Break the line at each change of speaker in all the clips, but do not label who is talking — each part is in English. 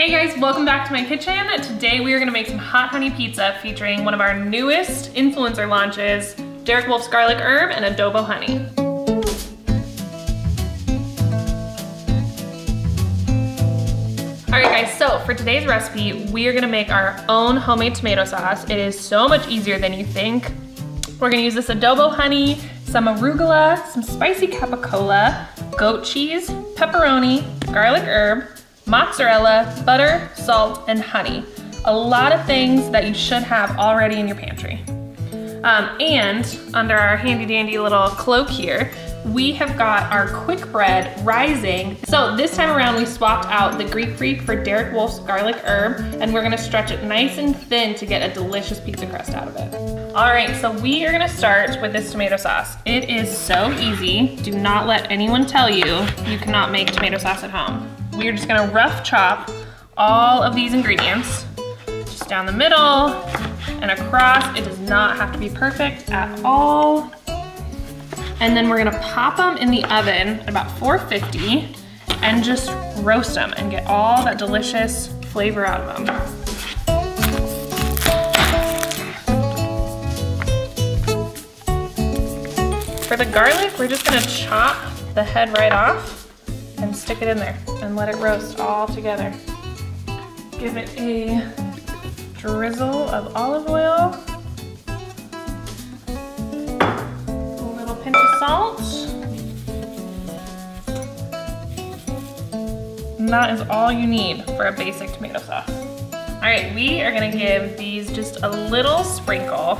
Hey guys, welcome back to my kitchen. Today we are gonna make some hot honey pizza featuring one of our newest influencer launches, Derek Wolf's garlic herb and Adobo honey. All right guys, so for today's recipe, we are gonna make our own homemade tomato sauce. It is so much easier than you think. We're gonna use this Adobo honey, some arugula, some spicy capicola, goat cheese, pepperoni, garlic herb, mozzarella, butter, salt, and honey. A lot of things that you should have already in your pantry. And under our handy dandy little cloak here, we have got our quick bread rising. So this time around we swapped out the Greek freak for Derek Wolf's garlic herb, and we're gonna stretch it nice and thin to get a delicious pizza crust out of it. All right, so we are gonna start with this tomato sauce. It is so easy. Do not let anyone tell you you cannot make tomato sauce at home. We're just gonna rough chop all of these ingredients, just down the middle and across. It does not have to be perfect at all. And then we're gonna pop them in the oven at about 450 and just roast them and get all that delicious flavor out of them. For the garlic, we're just gonna chop the head right off and stick it in there and let it roast all together. Give it a drizzle of olive oil, a little pinch of salt, and that is all you need for a basic tomato sauce. All right, we are gonna give these just a little sprinkle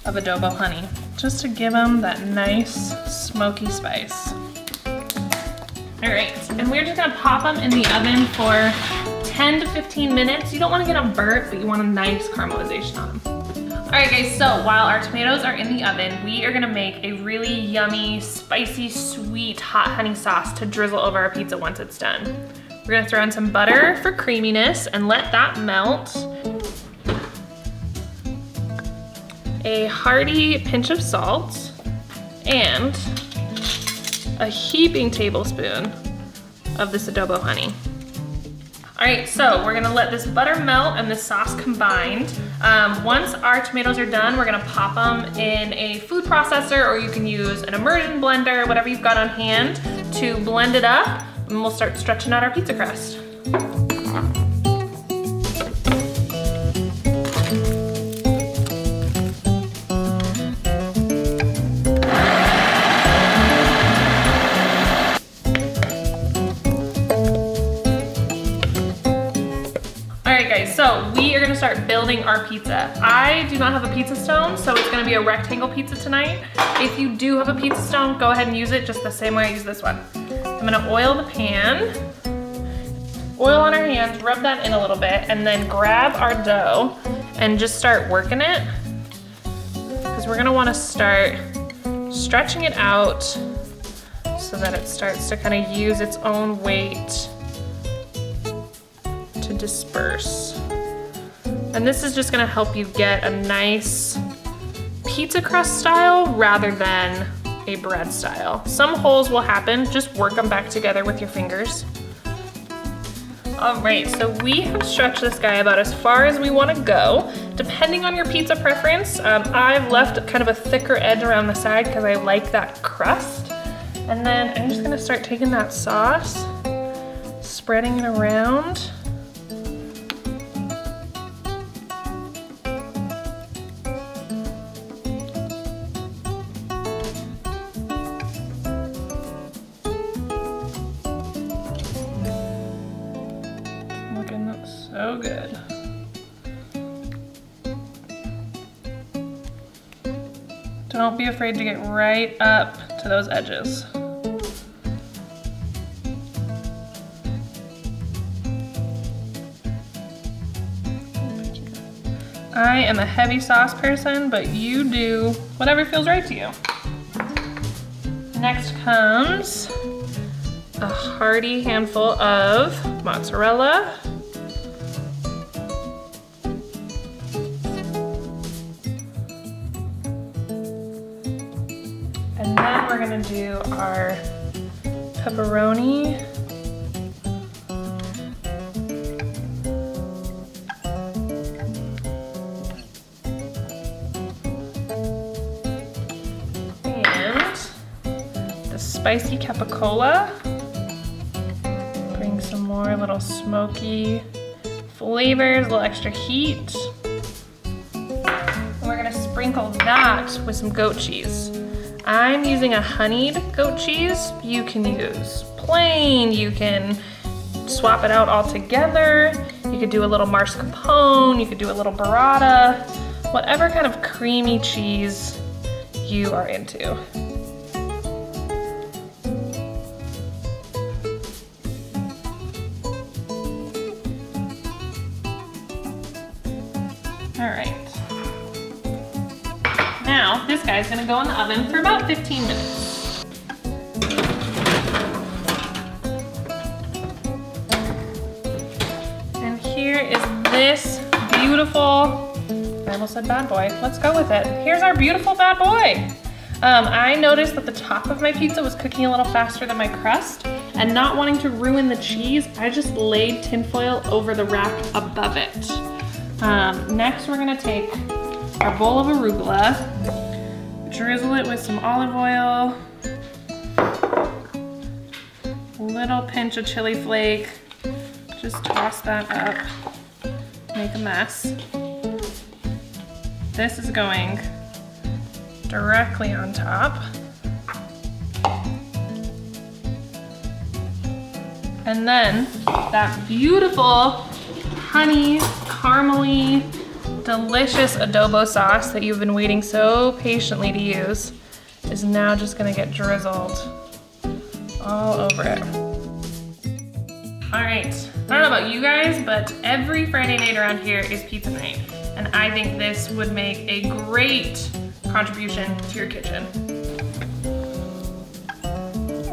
of Adobo honey, just to give them that nice smoky spice. All right, and we're just gonna pop them in the oven for 10 to 15 minutes. You don't wanna get them burnt, but you want a nice caramelization on them. All right guys, so while our tomatoes are in the oven, we are gonna make a really yummy, spicy, sweet, hot honey sauce to drizzle over our pizza once it's done. We're gonna throw in some butter for creaminess and let that melt. A hearty pinch of salt, and a heaping tablespoon of this Adobo honey. All right, so we're gonna let this butter melt and this sauce combined. Once our tomatoes are done, we're gonna pop them in a food processor, or you can use an immersion blender, whatever you've got on hand, to blend it up, and we'll start stretching out our pizza crust. So we are gonna start building our pizza. I do not have a pizza stone, so it's gonna be a rectangle pizza tonight. If you do have a pizza stone, go ahead and use it just the same way I use this one. I'm gonna oil the pan, oil on our hands, rub that in a little bit, and then grab our dough and just start working it, because we're gonna wanna start stretching it out so that it starts to kind of use its own weight to disperse. And this is just gonna help you get a nice pizza crust style rather than a bread style. Some holes will happen, just work them back together with your fingers. All right, so we have stretched this guy about as far as we wanna go. Depending on your pizza preference, I've left kind of a thicker edge around the side because I like that crust. And then I'm just gonna start taking that sauce, spreading it around. So good. Don't be afraid to get right up to those edges. I am a heavy sauce person, but you do whatever feels right to you. Next comes a hearty handful of mozzarella. And then we're gonna do our pepperoni. spicy capicola. Bring some more little smoky flavors, a little extra heat. And we're gonna sprinkle that with some goat cheese. I'm using a honeyed goat cheese. You can use plain, you can swap it out altogether. You could do a little mascarpone, you could do a little burrata, whatever kind of creamy cheese you are into. All right. Now, this guy's gonna go in the oven for about 15 minutes. And here is this beautiful, I almost said bad boy, let's go with it. Here's our beautiful bad boy. I noticed that the top of my pizza was cooking a little faster than my crust, and not wanting to ruin the cheese, I just laid tinfoil over the wrap above it. Next, we're gonna take our bowl of arugula, drizzle it with some olive oil, a little pinch of chili flake, just toss that up, make a mess. This is going directly on top. And then that beautiful honey, caramely, delicious adobo sauce that you've been waiting so patiently to use is now just gonna get drizzled all over it. All right, I don't know about you guys, but every Friday night around here is pizza night. And I think this would make a great contribution to your kitchen.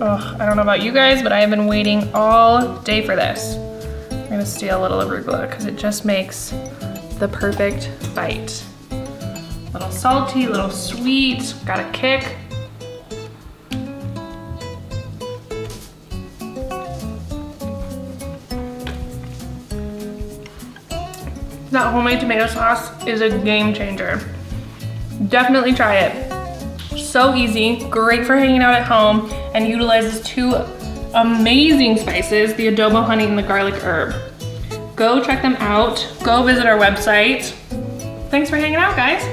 Oh, I don't know about you guys, but I have been waiting all day for this. I'm gonna steal a little arugula because it just makes the perfect bite. A little salty, a little sweet, got a kick. That homemade tomato sauce is a game changer. Definitely try it. So easy, great for hanging out at home, and utilizes two amazing spices, the adobo honey and the garlic herb. Go check them out. Go visit our website. Thanks for hanging out, guys.